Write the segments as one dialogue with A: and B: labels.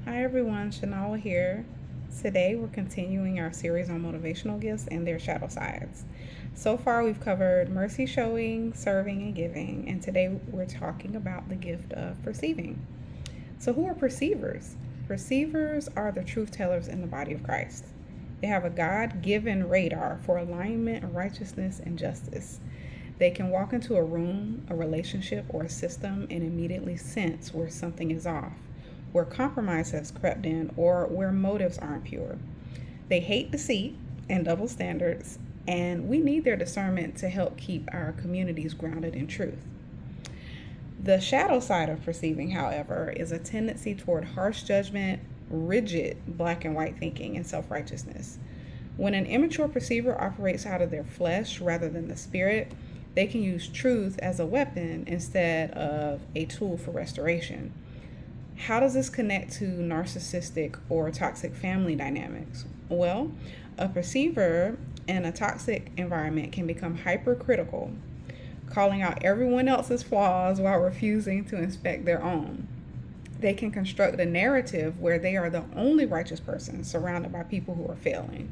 A: Hi everyone, Chanel here. Today we're continuing our series on motivational gifts and their shadow sides. So far we've covered mercy showing, serving, and giving, and today we're talking about the gift of perceiving. So, who are perceivers? Perceivers are the truth tellers in the body of Christ. They have a God given radar for alignment, righteousness, and justice. They can walk into a room, a relationship, or a system and immediately sense where something is off, where compromise has crept in, or where motives aren't pure. They hate deceit and double standards, and we need their discernment to help keep our communities grounded in truth. The shadow side of perceiving, however, is a tendency toward harsh judgment, rigid black and white thinking, and self righteousness. When an immature perceiver operates out of their flesh rather than the spirit, they can use truth as a weapon instead of a tool for restoration. How does this connect to narcissistic or toxic family dynamics? Well, a perceiver in a toxic environment can become hypercritical, calling out everyone else's flaws while refusing to inspect their own. They can construct a narrative where they are the only righteous person surrounded by people who are failing.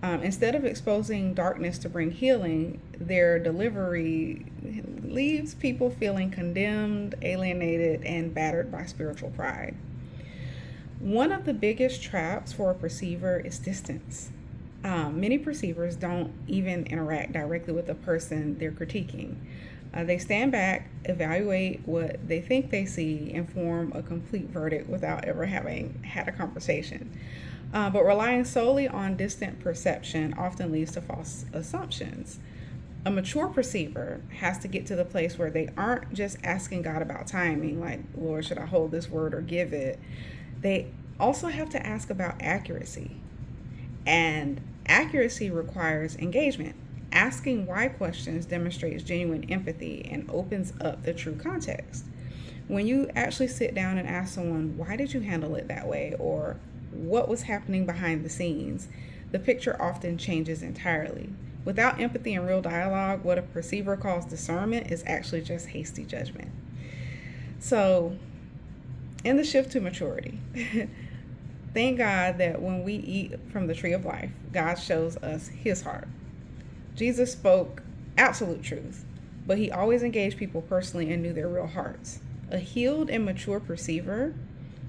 A: Instead of exposing darkness to bring healing, their delivery leaves people feeling condemned, alienated, and battered by spiritual pride. One of the biggest traps for a perceiver is distance. Many perceivers don't even interact directly with the person they're critiquing. They stand back, evaluate what they think they see, and form a complete verdict without ever having had a conversation. But relying solely on distant perception often leads to false assumptions. A mature perceiver has to get to the place where they aren't just asking God about timing, like, Lord, should I hold this word or give it? They also have to ask about accuracy. And accuracy requires engagement. Asking why questions demonstrates genuine empathy and opens up the true context. When you actually sit down and ask someone, why did you handle it that way? Or what was happening behind the scenes, the picture often changes entirely. Without empathy and real dialogue, what a perceiver calls discernment is actually just hasty judgment. So, in the shift to maturity, thank God that when we eat from the tree of life, God shows us his heart. Jesus spoke absolute truth, but he always engaged people personally and knew their real hearts. A healed and mature perceiver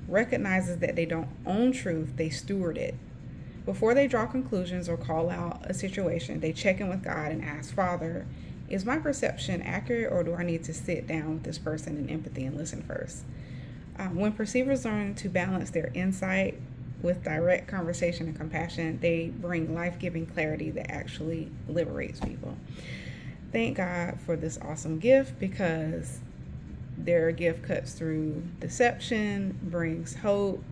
A: recognizes that they don't own truth, they steward it. Before they draw conclusions or call out a situation, they check in with God and ask, Father, is my perception accurate, or do I need to sit down with this person in empathy and listen first? When perceivers learn to balance their insight with direct conversation and compassion, they bring life-giving clarity that actually liberates people. Thank God for this awesome gift, because their gift cuts through deception, brings hope,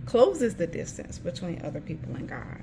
A: closes the distance between other people and God.